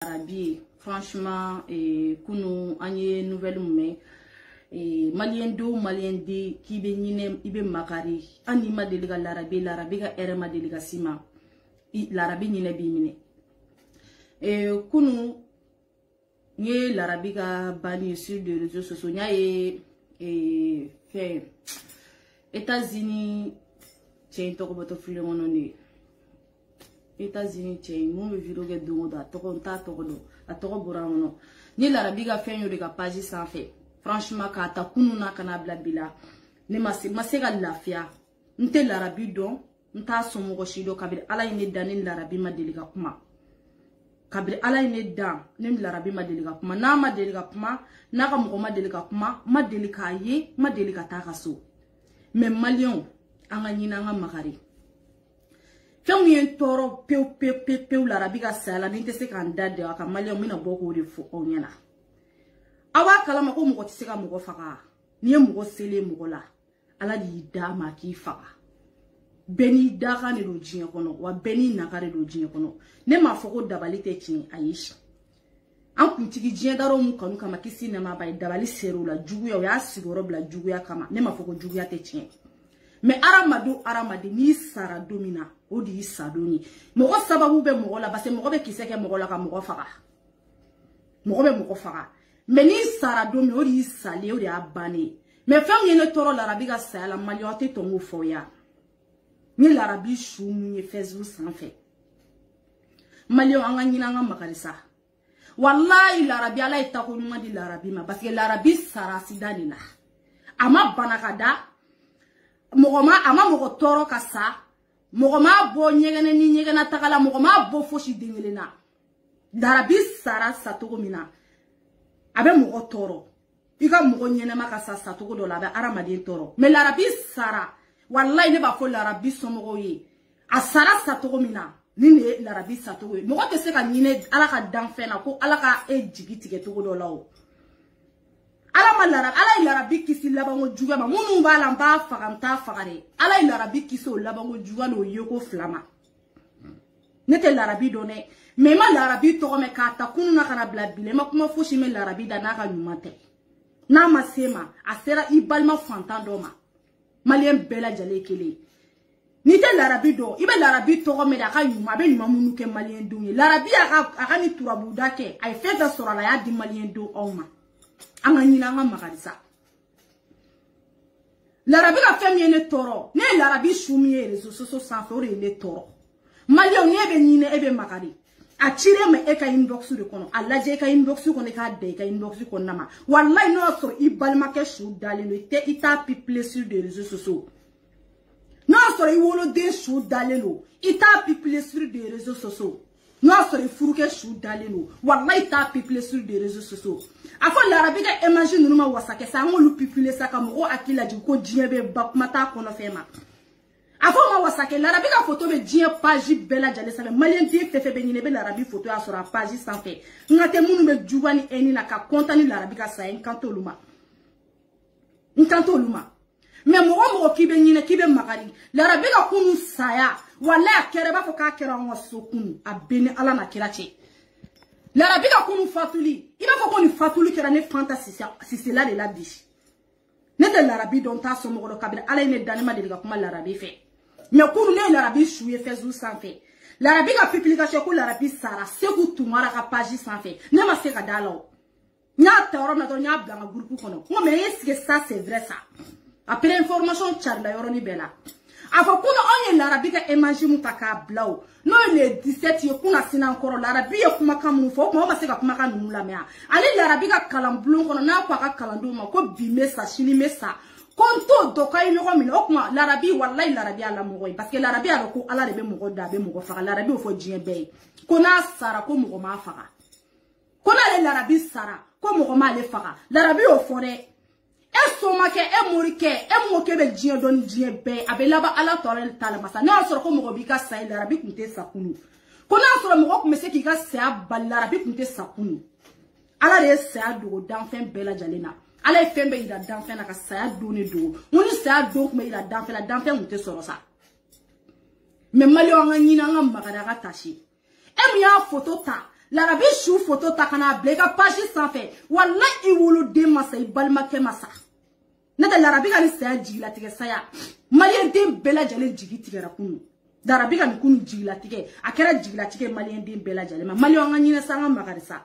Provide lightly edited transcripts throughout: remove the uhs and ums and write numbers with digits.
Arabi, franchement, kunu anye nouvelle mais malien do malien di ki be nyine ibe makari ani ma deliga l'arabi ga ere ma deliga sima l'arabi nyine bi mine kunu nye l'arabi ga bani sur les réseaux sociaux nya fait États-Unis tiens to ko boto fule ngono ni États-Unis tiens mo me vidéo ga do da to ko ta to ko do a to ko buramono ni l'arabi ga fait yo de ga page sans fait. Franchement, quand ta kununa kana blabila, ne masega lafia. Nte l'arabi don, nta somo shido kabir ala ine danin l'arabi ma deliga kuma. Kabir ala ine dan, nem l'arabi ma deliga kuma. Na ma deliga kuma, na ka moko ma deliga kuma, ma delika ye, ma delika takaso. Mais malion, anga nyina nga makari. Fem yen toro peu l'arabi ga sala, ninte se kan dade aka malion mina boko de fo onyana. Awa kalama ko mugo tisika mugo faka niye mugo sele mugo la ala di da ma ki faka beni da ka ne do jinya kono wa beni na ka do jinya kono ne ma foko dabali te chin ayish an kuntigi jinya daro mu kanu kama kisi na ma bay dabali seru la juguya ya sigoro bla juguya kama ne ma foko juguya te chin me aramadi ni sara domina odi sadoni mugo sababu be mugo la base mugo be kiseke mugo la ka mugo faka mais ni sara domi ori sali ori abane mais fam yene toro l'arabi ga sala maliote tongo foya ni l'arabi chou ni Facebook sans fait malio anga nyina nga makarisa wallahi l'arabi ala itako nyuma di l'arabi ma parce que l'arabi sara sidani la ama banakada mogoma ama mogo toro kasa mogoma bo nyegene ni nyegena takala mogoma bo foshi dingelena l'arabi sara satoko mina abe mugo toro ika mugo nyene makasa satugo do la be aramadin toro mais l'arabi sara wallahi ne ba fo l'arabi somogo yi asara satugo mina ni ne l'arabi satugo yi mugo te se ka nyine ala ka danfena ko ala ka jigitige tugo do lawo ala l'arabi kisi labango juga ma munu ba la ba fagamta fagare ala l'arabi kiso labango juga no yoko flama nete l'arabi donné mais ma l'arabi to me kata kununa kana blabile ma kuma foshi me l'arabi da na ka nyumate na masema asera ibalma fantan doma malien bela jale kele ni te l'arabi do ibe l'arabi to me da ka nyuma be nyuma munu ke malien do l'arabi aka ni turabu dake ay feta sora la ya di malien do oma anga nyina nga makarisa l'arabi ka fem yene toro ne l'arabi shumie réseaux sociaux sans faire le toro malien ne be nyine ebe makari atire me eka inbox de kono alaje eka inbox kono ka de eka inbox kono nama wallahi no so ibalma ke shu dalino te ita people sur des réseaux sociaux no so iwolo de shu dalino ita people sur des réseaux sociaux no so ifuru ke shu dalino wallahi ita people sur des réseaux sociaux afo l'arabi ka imagine numa wasake sa ngolu people saka mo akila ji ko jiebe bakmata kono fema avant ma wasake l'arabi ka photo be dien page bela jale sa malien di fefe be nyine be l'arabi photo ya sur la page sans fait ngate munu be jubani eni na ka kontani l'arabi ka sa enkanto luma mais mo ki be nyine ki be makari l'arabi ka kunu saya wala kere ba fo ka kera ngo sokunu abeni ala na kirache l'arabi ka kunu fatuli iba fo ko ni fatuli kera ne fantasy si c'est là de la biche ne de l'arabi don ta so mo ko kabira ala ne danima de kuma l'arabi fait. Mais pour nous, l'arabi chouye Facebook sans fait. L'arabi a publication pour l'arabi sara. C'est pour tout le monde a page sans fait. Ne m'a fait qu'à l'eau. N'a théorie n'a donné à blanc groupe qu'on a. Mais est-ce que ça c'est vrai ça? Après information charla yoroni bella. Avant qu'on a l'arabi a émangé moutaka blau. Non les 17 yeux qu'on a signé encore l'arabi a kuma kamu fo. Moi c'est comme ka nous la mea. Allez l'arabi a calamblon qu'on a pas calando ma ko bime sa chini me sa. Konto doka ino mino okuma l'arabi wallahi l'arabi ala mogoy parce que l'arabi ala ko ala rebe mogo da be mogo faka l'arabi ofo jien be kona sara ko mogo ma faka kona l'arabi sara ko mogo ma le faka l'arabi ofo re e soma ke e morike e moke be jien don jien be abelaba ala torel tala masa na soro ko mogo bi ka sai l'arabi kunte sakunu kona soro mogo ko mese ki ka sa bal l'arabi kunte sakunu ala re sa do dan fen bela jalena ala fembe ida danfé na ka saya doni do moni saya donc me ida danfé la danfé mute soro sa mais mali on nyina ngam magada ka tashi e mi ya photo ta L'arabi chou photo takana blega page sans fait. Wallahi i wolo de masa i balma ke masa. Nata l'arabi ka ni saya jigila tige saya. Malien den bela jale jigi tige rakunu. D'arabi ka ni kunu jigila tige. Akera jigila tige malien den bela jale ma. Malien nga nyine sanga magarisa.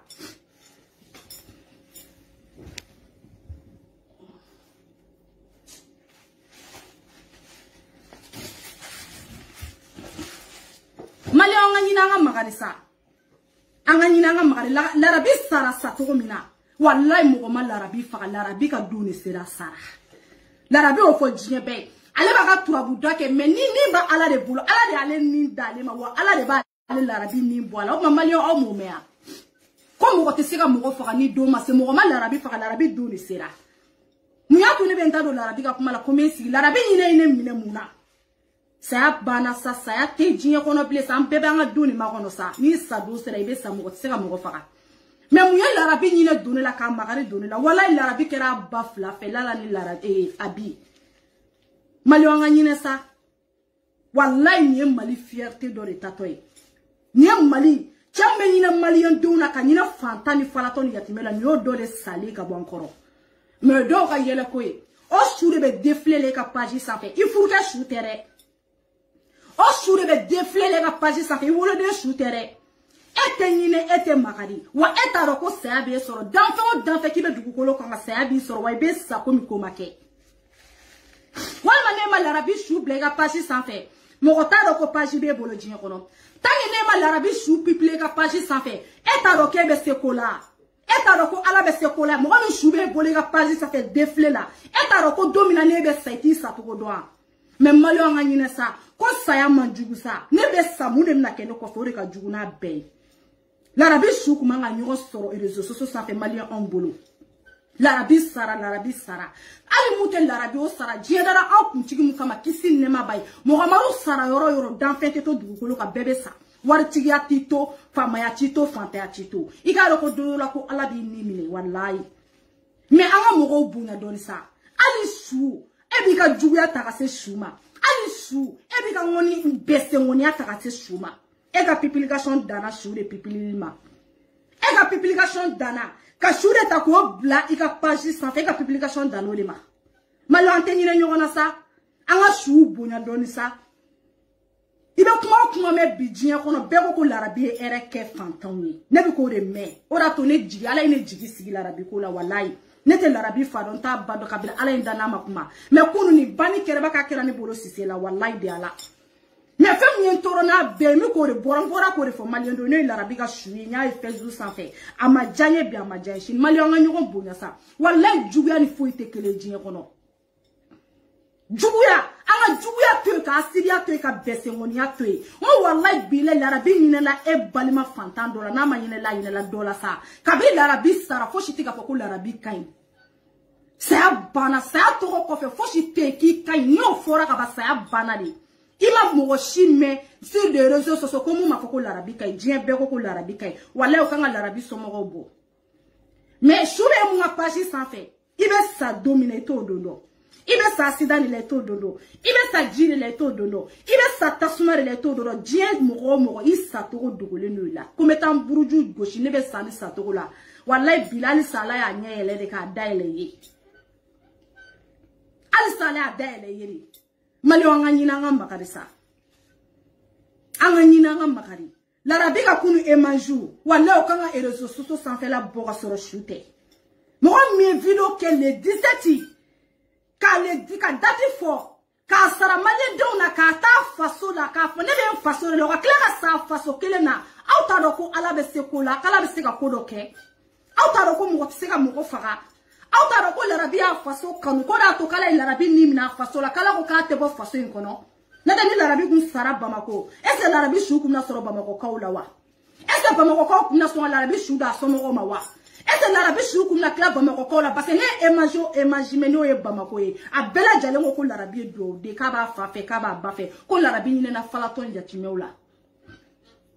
Malien nga nyina nga magarisa. Anga nyina nga magari l'arabi sara satogo mina wallahi mugoma l'arabi faga l'arabi ka duni sera sara l'arabi o fo djebe ale ba ka turabu dake mais ni ba ala de bulu ala de ale ni dale ma wa ala de ba ale l'arabi ni boala o mamalio o mumea ko mugo tesika mugo faga ni do ma se mugoma l'arabi faga l'arabi duni sera muya tuni benta do l'arabi ka kuma la komesi l'arabi ine mine muna saya bana sa saya te jinye kono ble sa mbebe anga duni ma kono sa ni sa do sera ibe sa mugo tseka mugo faga mais muya l'arabi nyine duni la ka magari duni la wala l'arabi kera bafla fe la ni l'arabi abi mali wanga nyine sa wallahi ni mali fierté do de tatoy ni mali chambe nyine mali yon duna ka nyine fantani falatoni yatimela ni o do de sali ka bon koro mais do ka yele koy o sure be défler les ka page ça fait il faut que shooter o sure be défler les page ça fait wolo de shooter ete nyine ete magari wa eta roko sabe soro dan fe kibe dugukolo ko nga sabe soro wa be sa ko mi ko make wal manema l'arabi chou blega page ça fait mo ko ta roko page be bolo jinye kono tangi nema l'arabi chou piple ga page ça fait eta roko be sekola eta roko ala be sekola mo ko chou be bolo ga page ça fait défler là eta roko domina ne be saiti sa to ko doa mais malo nga nyine sa ko saya manjugu sa ne be samu ne na kene ko fori ka jugu na be l'arabi chou kuma nga nyoro soro et réseaux sociaux ça fait malien en bolo l'arabi sara ali mute l'arabi o sara jiedara an kuntigi mu kama kisi nema bay mo gamaru sara yoro dan fete to dugukolo ka bebe sa wartigi atito fama ya tito fanta ya tito igalo ko do la ko ala bi nimile wallahi mais anga mo go bunya don sa ali chou ebi ka juguya takase shuma ali chou ebi ka ngoni bese ngoni atakase shuma ega publication dana chou de pipilima ega publication dana ka chou de ta ko bla ika page sans fait ka publication dana olima malo anteni na nyona sa anga chou bunya doni sa ibe kuma me bidjien kono bego ko l'arabi ere ke fantoni ne bi ko de me ora to ne jigi ala ne jigi sigi l'arabi ko la wallahi nete l'arabi fa don ta bado kabila ala indana makuma me kunu ni bani kereba ka kera ne bolo sise la wallahi de ala me fem ni torona be mi ko de boran ko de fo malien do ne l'arabi ka shuyi nya e fezu sans fait ama janye bi ama janye shin malien nga nyugo bonya sa wallahi juguya ni fo ite kele jien kono juguya anga juguya to ka asiria to ka bese ngoni ya to o wallahi bile l'arabi ni la e balima fantan dola na ma ni la dola sa kabi l'arabi sara fo shiti ka fo l'arabi kain sa bana sa to ko fe fo shiti ki kain no fora ka ba sa bana di ima mo shime sur des réseaux sociaux comme ma fo l'arabi kain jien be ko l'arabi kain wallahi o kanga l'arabi so mo go mais shure mo page sans fait ibe sa dominer to dodo ibe sa sidani le to dodo ibe sa jini le to dodo ibe sa tasuma le to dodo dien mo isa to dogole no la kometan buruju goshi ne be sa ni sa to la wallahi bilal sala ya nyele de ka daile yi al sala ya daile yi mali wanga nyina nga makarisa anga nyina nga makari l'arabi ka kunu emanju wallahi okanga réseaux sociaux sans faire la boga sur shooter mo mi vidéo que le 17 ka dati fo ka sara malien de na ka ta faso la ka fo ne be faso le ka kla ka sa faso kele na auta do ko ala be se ko la kala be se ka ko do ke auta do ko mo se ka mo ko faga auta do ko l'arabi a faso kan ko da to kala l'arabi ni mina faso la kala ko ka te bo faso in kono na da ni l'arabi kun sara bamako est ce l'arabi shu kum na soro bamako kaula wa est ce bamako ka kum na so l'arabi shu da so mo ma wa est-ce l'arabi chou comme la clave bamako la parce que ne imagine e bamako e a bela jale ko l'arabi do de ka ba fa fe ka ba ba fe ko l'arabi ni na fala ton ya timewla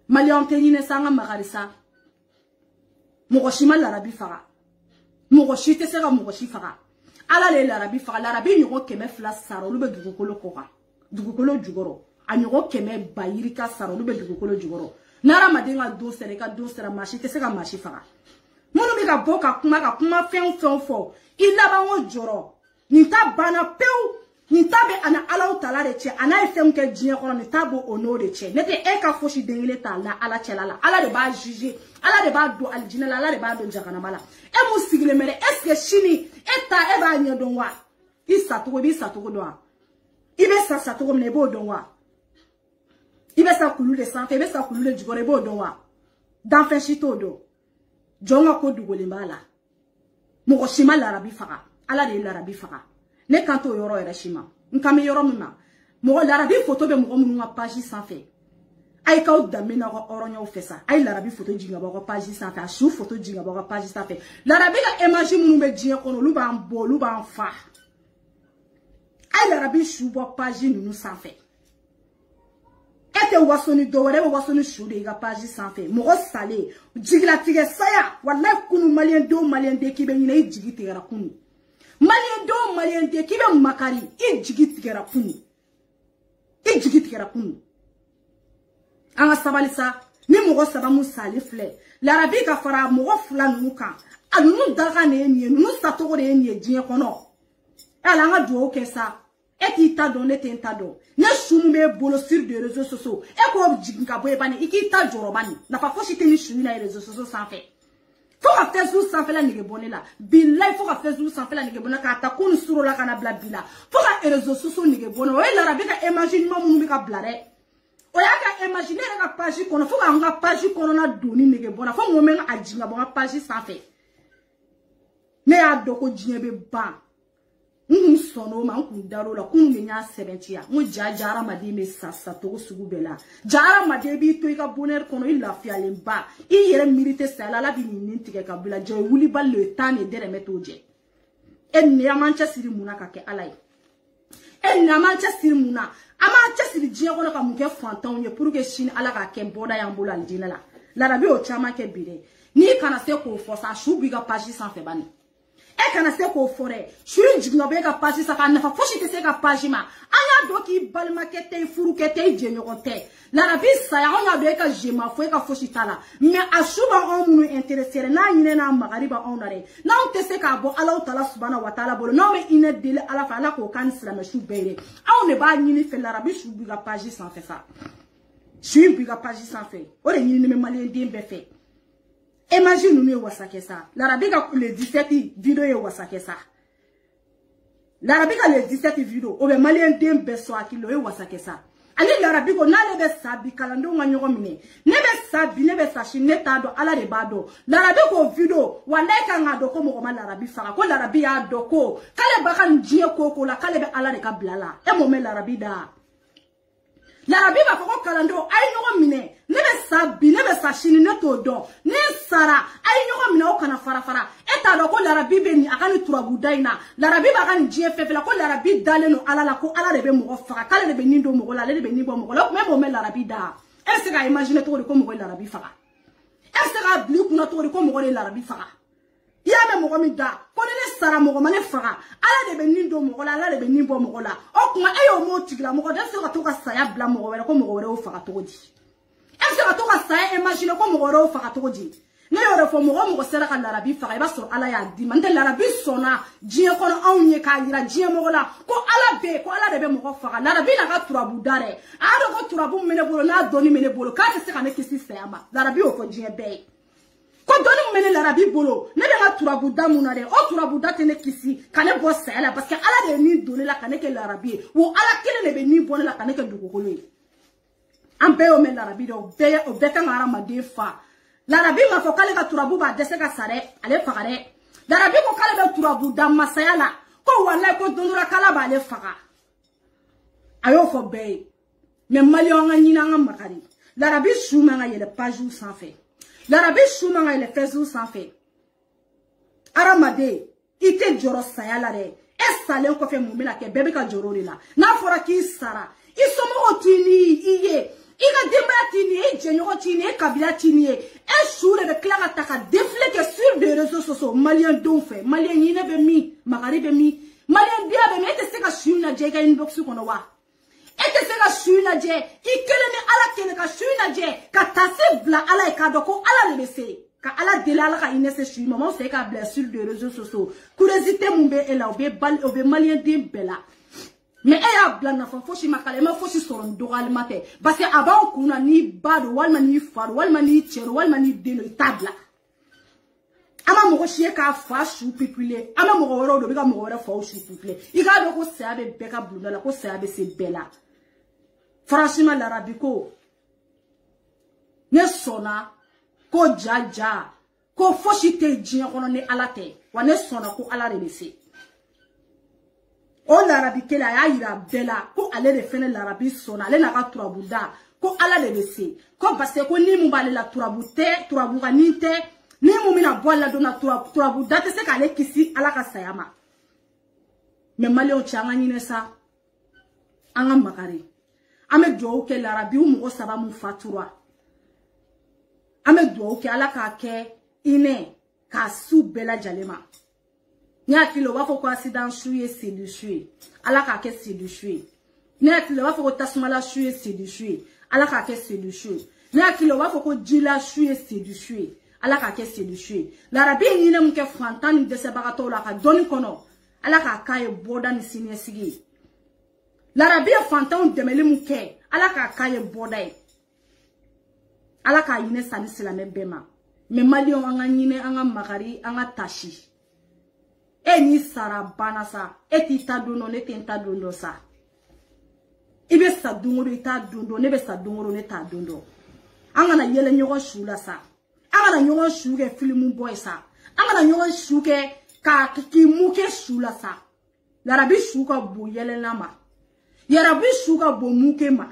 malion teni ne sanga magarisa mo shima l'arabi fara mo shite sera mo shifara ala le l'arabi fara l'arabi ni ko keme fla saro lu be dugukolo ko ka dugukolo jugoro anyo keme bayirika saro lu be dugukolo jugoro Nara madenga do sera marché te se ka marché fara. Monu mi ka boka kuma fen fo. Ila ba ngo joro. Ni ta bana peu. Ni tabe ana ala utala de che ana efem ke djien kono ni tabo ono de che nete e ka foshi dengile ta la ala chela la ala de ba juger ala de ba do aljina la ala de ba do jakana bala e mu sigile mere est ce que chini eta e ba nya don wa isa to do ibe sa to ne bo don wa ibe sa kulu de sanfe ibe sa kulu de jigore bo don wa dan fe shito do jonga ko dugole mbala mo ko shima la rabi faka ala de la rabi faka ne kanto yoro era shima nkame yoro mima mo larabi photo be mo munga page sans fait ay ka odamena ko oronyo fesa ay larabi photo jinga ba ko page sans fait shu photo jinga ba ko page sans fait larabi ka image munu be jien kono lu ba mbo lu ba fa ay larabi shu bo page nunu sans fait ete wasoni do wore wasoni shu de ga page sans fait mo salé jigla tige saya wallahi kunu malien de ki be nyine jigi tigara kunu malien de kibe makari ijigi tigera kunu anga sabalisa ni mogo sabamu sali fle larabi ka fara mogo fula nuka anu daga ne ni nu satoko de ni dien kono ala nga duo kesa eti ta don ne ten ta do ne sumu me bolo sur des réseaux sociaux e ko jiginka boye bani iki ta jorobani na fa foshi teni sumi na réseaux sociaux sans fait. Faut que Facebook sans fait la nige bonne là. Billah, faut que Facebook sans fait la nige bonne car ta kon suro la kana bla bila. Faut que réseaux sociaux nige bonne. Ouais la rabi ka imagine ma munu ka blare. Oya ka imaginer ka page kono faut ka nga page kono na doni nige bonne. Faut mo men ajinga bon page sans fait. Mais a doko djebe ba. Sono ma daro la nya 70 mo jara made me sasa to sugu bela jara made bi to ka bonheur kono il lafiya lemba i yere milite sala la bi ni ntike ka bula je wuli bal le temps de remetoje en ne amancha siri muna ka ke alai en na amancha siri muna amancha siri je kono ka muke fantan ye pour que chine ala ka ke boda ya mbula aldina la rabi o chama ke bire ni kana se ko força shubi ga page sans fait bani e kana se ko fore shuri jigno be ka page sa ka nafa foshi te se ka page ma anya do ki balma kete furu kete je nyokote la rabi sa ya anya be ka jema fo ka foshi tala mais ashuba on munu interesser na yine na magariba on nare na on te se ka bo Allah taala subhanahu wa taala bolo no me ine dele ala fa ala ko kan sila me shu bere on ne ba nyini fe la rabi shu bi ka page sans fait ça shu bi ka page sans fait o re nyini me malien dembe fait. Imagine nous wasake ça. L'arabe ka le 17 vidéo ye wasake ça. L'arabe ka le 17 vidéo o be malien dem beso akilo ye wasake ça. Ali l'arabe ko na le be sabi kalando nganyoko mine. Ne be sabi ne be sashi ne tado ala de bado. L'arabe ko vidéo wala ka ngado ko mo ma l'arabe fara ko l'arabe ya doko. Kale baka njie koko la kale be ala de ka blala. E mo me l'arabe da. L'arabe va ko kalando ay nyoko mine. Ne be sabi ne be sashi ne to do. Ne sara ay nyoko mina o kana fara eta do ko larabi be ni akani turabu daina larabi ba kan jie fefela ko larabi dale no ala la ko ala de be mo fara kala de be nindo mo la de be ni bo mo la me mo me larabi da est-ce que imagine to ko mo larabi fara est-ce que bli kuna to ko mo larabi fara ya me mo mi da ko ne sara mo ma ne fara ala de be nindo mo la ala de be ni bo mo la o kuma ayo mo tigla mo da se ko ka saya bla mo ko mo o fara to di est-ce que to ka saya imagine ko mo o fara to di ne yoro fo mo sera ka larabi fa ba so ala ya di man de larabi sona jie kono onye ka yira jie mo la ko ala de be mo fa larabi na ka turabu dare a do ko turabu mene bolo na doni mene bolo ka se ka ne kisi sema larabi o ko jie be ko doni mene larabi bolo ne be ka turabu damu na de o turabu date ne kisi ka ne bo sela parce que ala de ni doni la ka ne ke larabi wo ala kele ne be ni bon la ka ne ke dugukolo ambe o me larabi do be o be ka ngara ma de fa l'arabi ma fo kale ka turabu ba dese ka sare ale fagare l'arabi ko kale be turabu da masaya la ko wallahi ko dondura kala ba ale faga ayo fo be mais malion nga nyina nga makari l'arabi shuma nga yele page sans fait l'arabi shuma nga yele facebook sans fait aramade ite joro saya la de esale ko fe mumila ke bebe ka joro la na fora ki sara isomo otini iye Ika demba tini, jenyo tini, kabila tini, shure de klara taka déflé sur des réseaux sociaux, malien don fait, malien yine be mi, magari be mi, malien dia be mi, ete seka shuna jega inbox kono wa. E te se ka su lajɛ I kelen ni Ala kelen ka su lajɛ ka tase bila Ala ye ka dɔn ko Ala de bɛ se ka Ala deli Ala ka hinɛ se su ma ma se ka bila sur les réseaux sociaux curiosité mun bɛ e la o bɛ malien den bɛɛ la mais e y'a bila nafa fosi ma kala e ma fosi sɔrɔ dɔgɔyalima tɛ parce que a b'aw kun na n'i ba don walima n'i fa don walima n'i cɛ don walima n'i den don I t'a bila an ma mɔgɔ si ye k'a fa su pipile an ma mɔgɔ wɛrɛw don bɛ ka mɔgɔ wɛrɛ faw su pipile I k'a dɔn ko saya bɛ bɛɛ ka bulonda la ko saya bɛ se bɛɛ la franchement l'arabi ko ne sɔnna ko jaja ko fosi tɛ diɲɛ kɔnɔ ni Ala tɛ wa ne sɔnna ko Ala de bɛ se o l'arabi kelen a y'a yira bɛɛ la ko ale de fɛnɛ l'arabi sɔnna ale n'a ka turabu da ko Ala de bɛ se ko parce que ko ni mun b'ale la turabu tɛ turabu ka nin tɛ ni mun bɛna bɔ ale la don na turabu da tɛ se k'ale kisi Ala ka saya ma mais maliyɛnw cɛ an ka ɲinɛ sa an ka makari an bɛ dugawu kɛ l'arabi mɔgɔ saba mun fatura an bɛ dugawu kɛ Ala k'a kɛ hinɛ k'a su bɛɛ lajɛlen ma ne hakili o b'a fɔ ko accident su ye seli su ye Ala k'a kɛ seli su ye ne hakili o b'a fɔ ko tasumala su ye seli su ye Ala k'a kɛ seli su ye ne hakili o b'a fɔ ko jila su ye seli su ye Ala k'a kɛ seli su ye l'arabi ye ɲinɛ mun kɛ fantan ni dɛsɛbagatɔw la a ka dɔnni kɔnɔ Ala k'a k'a ye bɔda ni siniɲɛsigi ye l'arabi ye fantanw dɛmɛli mun kɛ Ala k'a k'a ye bɔda ye Ala k'a ɲinɛ sa ni silamɛ bɛɛ ma mais maliyɛnw an ka ɲinɛ an ka makari an ka tasi e ni sara bana sa e t'i ta don dɔn ne tɛ n ta don dɔn sa I bɛ sa don o don I t'a don dɔn ne bɛ sa don o don ne t'a don dɔn an kana yɛlɛ ɲɔgɔn su la sa an kana ɲɔgɔn su kɛ filimu bɔ ye sa an kana ɲɔgɔn su kɛ k'i mu kɛ su la sa l'arabi su ka bon yɛlɛla ma l'arabi su ka bon mu kɛ ma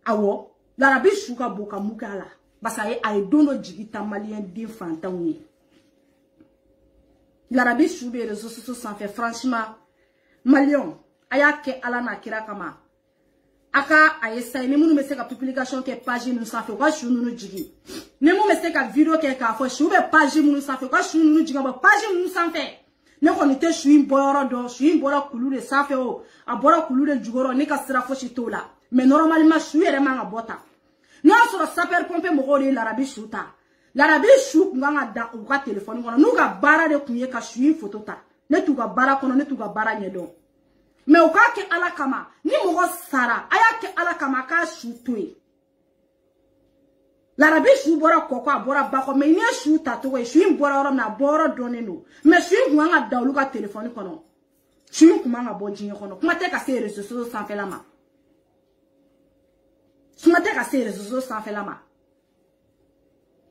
awɔ l'arabi su ka bon ka mu kɛ a la parce que a ye don dɔ jigi ta maliyɛn den fantanw ye l'arabi su bɛ réseaux sociaux sanfɛ franchement maliyɛnw a y'a kɛ Ala n'a kira kama a ka a ye sayi ni minnu bɛ se ka publication kɛ page ninnu sanfɛ u ka su ninnu jigi ni minnu bɛ se ka video kɛ k'a fɔ su bɛ page minnu sanfɛ u ka su ninnu jigi bɔ page ninnu sanfɛ ne kɔni tɛ su in bɔ yɔrɔ dɔn su in bɔra kulu de sanfɛ o a bɔra kulu de jukɔrɔ ne ka sira fosi t'o la mais normalement su yɛrɛ man ka bɔ tan n'a y'a sɔrɔ sapeur pompier mɔgɔw de ye l'arabi su ta l'arabi su kun kan ka da u ka téléphone kɔnɔ n'u ka baara de kun ye ka su in photo ta ne t'u ka baara kɔnɔ ne t'u ka baara ɲɛdɔn mais u k'a kɛ Ala kama ni mɔgɔ sara a y'a kɛ Ala kama a k'a su to yen l'arabi su bɔra kɔkɔ a bɔra bakɔ mais n'i ye su ta cogo ye su in bɔra yɔrɔ min a bɔ yɔrɔ dɔnnen don mais su in kun kan ka da olu ka téléphone kɔnɔ su in kun man ka bɔ diɲɛ kɔnɔ kuma tɛ ka se réseaux sociaux sanfɛla ma kuma tɛ ka se réseaux sociaux sanfɛla ma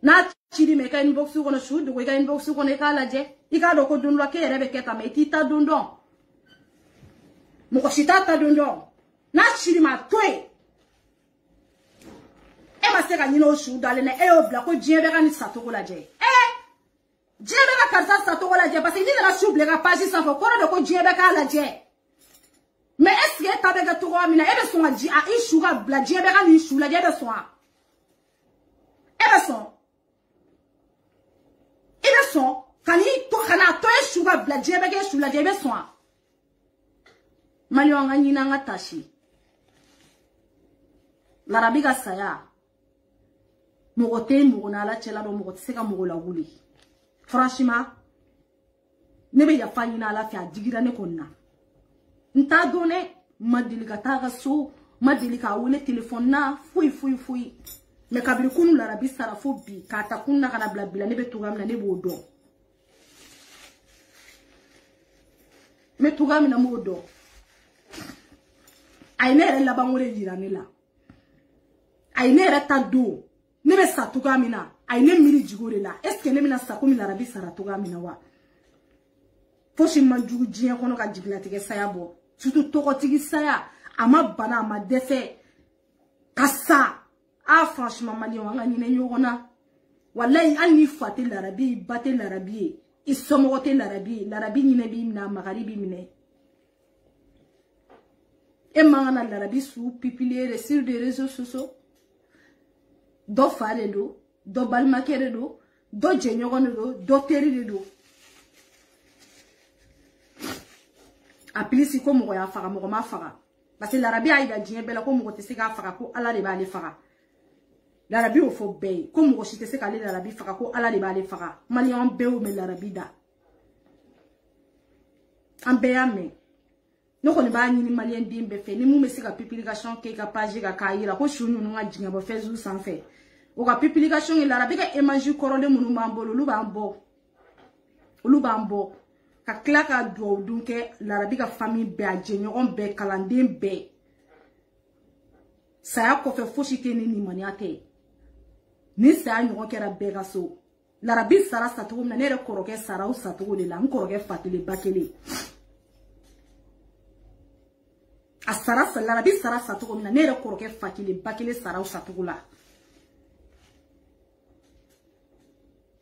n'a ciri ma I ka inbox kɔnɔ su dogo I ka inbox kɔnɔ I k'a lajɛ I k'a dɔn ko don dɔ la k'e yɛrɛ bɛ kɛ tan mais I t'i ta don dɔn mɔgɔ si t'a ta don dɔn n'a ciri ma to yen e ma se ka ɲinɛ o su dalen na e y'o bila ko diɲɛ bɛ ka nin satogo lajɛ diɲɛ bɛ ka karisa satogo lajɛ parce que n'i nana su bila I ka page sanfɛ o kɔrɔ de ko diɲɛ bɛ k'a lajɛ mais est-ce que e ta bɛ kɛ cogoya min na e bɛ sɔn ka I su ka bila diɲɛ bɛ ka nin su lajɛ e bɛ sɔn wa e bɛ sɔn I bɛ sɔn ka n'a to e su ka bila diɲɛ bɛ k'e su lajɛ I bɛ sɔn wa maliyɛnw an ka ɲinɛ an ka tasi l'arabi ka saya mɔgɔ tɛ mɔgɔ n'Ala cɛla dɔn mɔgɔ tɛ se ka mɔgɔ lawuli franchement ne bɛ yafa ɲini Ala fɛ a digira ne kɔni na n t'a dɔn dɛ ma deli ka taa ka so ma deli k'a wele téléphone na foyi mais kabiri kunu l'arabi sara fo bi k'a ta kun na kana bila bila ne bɛ togoya min na ne b'o dɔn n bɛ togoya min na n b'o dɔn a ye ne yɛrɛ laban wɛrɛ yira ne la a ye ne yɛrɛ ta don ne bɛ sa togoya min na a ye ne miiri jigi o de la est ce que ne bɛna sa komi l'arabi sara togoya min na wa fosi man jugu diɲɛ kɔnɔ ka jigilatigɛ saya bɔ surtout tɔgɔtigi saya a ma bana a ma dɛsɛ ka sa franchement maliyɛnw an ka ɲinɛ ɲɔgɔn na walayi hali n'i fa tɛ l'arabi ye I ba tɛ l'arabi ye I somɔgɔ tɛ l'arabi ye l'arabi ɲinɛ b'i minɛ a magari b'i minɛ e man ka na l'arabi su publier sur des réseaux sociaux dɔ fa de don dɔ balimakɛ de don dɔ jɛɲɔgɔn de don dɔ teri de don a pilisi ko mɔgɔ y'a faga mɔgɔ ma faga parce que l'arabi a ida diɲɛ bɛɛ la ko mɔgɔ tɛ se k'a faga ko ala de b'ale faga l'arabi y'o fɔ bɛɛ ye ko mɔgɔ si tɛ se k'ale l'arabi faga ko ala de b'ale faga maliyɛn bɛɛ y'o mɛn l'arabi da an bɛɛ y'a mɛn ne kɔni b'a ɲini maliyɛn den bɛɛ fɛ ni mun bɛ se ka publication kɛ ka page kan k'a yira ko su ninnu ka jigin bɔ Facebook sanfɛ o ka publication kɛ l'arabi ka image kɔrɔlen minnu b'an bolo olu b'an bɔ ka tila ka duwawu dun kɛ l'arabi ka famille bɛɛ a jɛɲɔgɔn bɛɛ kalanden bɛɛ saya kɔfɛ fosi tɛ ni nimaniya tɛ ni saya ɲɔgɔn kɛra bɛɛ ka so l'arabi sara sacogo min na ne yɛrɛ kɔrɔkɛ sara o sacogo de la n kɔrɔkɛ fa kelen ba kelen a sara l'arabi sara sacogo min na ne yɛrɛ kɔrɔkɛ fa kelen ba kelen sara o sacogo la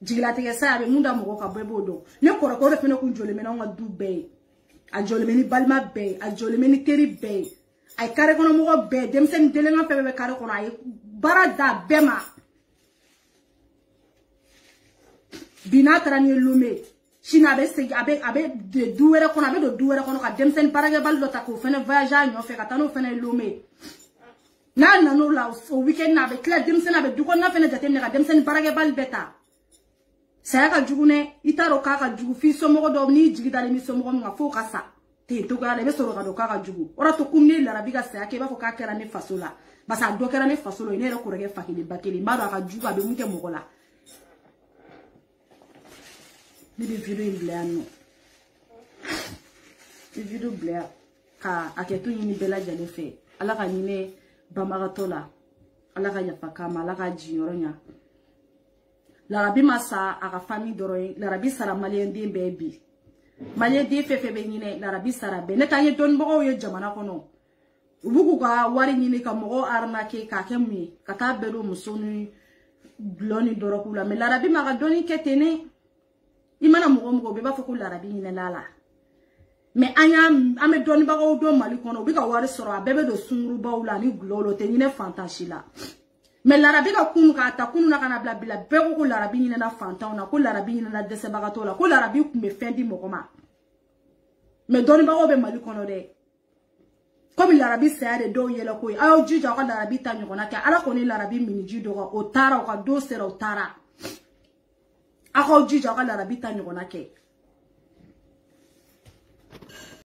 jigilatigɛ sa a bɛ mun da mɔgɔ ka bɔ i b'o dɔn ne kɔrɔkɛ o de fana kun jɔlen bɛ n'anw ka du bɛɛ ye a jɔlen bɛ ni balima bɛɛ ye a jɔlen bɛ ni teri bɛɛ ye a ye kare kɔnɔ mɔgɔ bɛɛ denmisɛnnin delenkan fɛn bɛɛ bɛ kare kɔnɔ a ye baara da bɛɛ ma bi n'a taara ni ye lome sini a bɛ segin a bɛ du wɛrɛ kɔnɔ a bɛ don du wɛrɛ kɔnɔ ka denmisɛnnin baarakɛbali dɔ ta k'o fana voyage a nɔfɛ ka taa n'o fana ye lome n'a nan'o la o weekend na a bɛ tila denmisɛnnin a bɛ du kɔnɔna fana jateminɛ ka denmisɛnnin baarakɛbali bɛɛ ta saya ka jugu nɛ i t'a dɔn k'a ka jugu f'i somɔgɔ dɔw n'i jigi dalen ni somɔgɔ min kan f'o ka sa ten togoya la i bɛ sɔrɔ ka dɔn k'a ka jugu o de to komi ne l'arabi ka saya kɛ i b'a fɔ k'a kɛra ne faso la parce que a dɔ kɛra ne faso la o ye ne yɛrɛ kɔrɔkɛ fa kelen ba kelen n b'a dɔn a ka jugu a bɛ mun kɛ mɔgɔ la ne bɛ video in bila yan nɔ n bɛ video bila yan ka hakɛto ɲini bɛɛ lajɛlen fɛ ala ka ɲinɛ banbagatɔ la ala ka yafa k'a ma ala ka jiyɔrɔ ɲa l'arabi ma sa a ka famille dɔrɔn ye l'arabi sara maliyɛn den bɛɛ bi maliyɛn den fɛn fɛn bɛ ɲinɛ l'arabi sara bɛɛ ne ta ye dɔnnibagaw ye jamana kɔnɔ u b'u k'u ka wari ɲini ka mɔgɔw arnaquer k'a kɛ mun ye ka taa bɛɛ don muso ni gulɔ ni dɔrɔk'u la mais l'arabi ma ka dɔnni kɛ ten ne i mana mɔgɔ mɔgɔ bɛɛ b'a fɔ ko l'arabi ɲinɛla la mais an bɛ dɔnnibagaw dɔn mali kɔnɔ u bɛ ka wari sɔrɔ a bɛɛ bɛ don sungurubaw la ni gulɔw la o tɛ ɲinɛ fantan si la mais l'arabi ka kunu k'a ta kunu na ka na bila bila bɛɛ ko l'arabi ɲinɛna fantanw na ko l'arabi ɲinɛna dɛsɛbagatɔw la ko l'arabi kun bɛ fɛn di mɔgɔ ma mais dɔnnibagaw bɛ mali kɔnɔ dɛ komi l'arabi saya de dɔw yɛlɛ ko ye a y'aw jija aw ka l'arabi ta ɲɔgɔnna kɛ ala kɔni l'arabi miniji dɔ kan o taara o ka don sera o taara aw k'aw jija aw ka l'arabi ta ɲɔgɔnna kɛ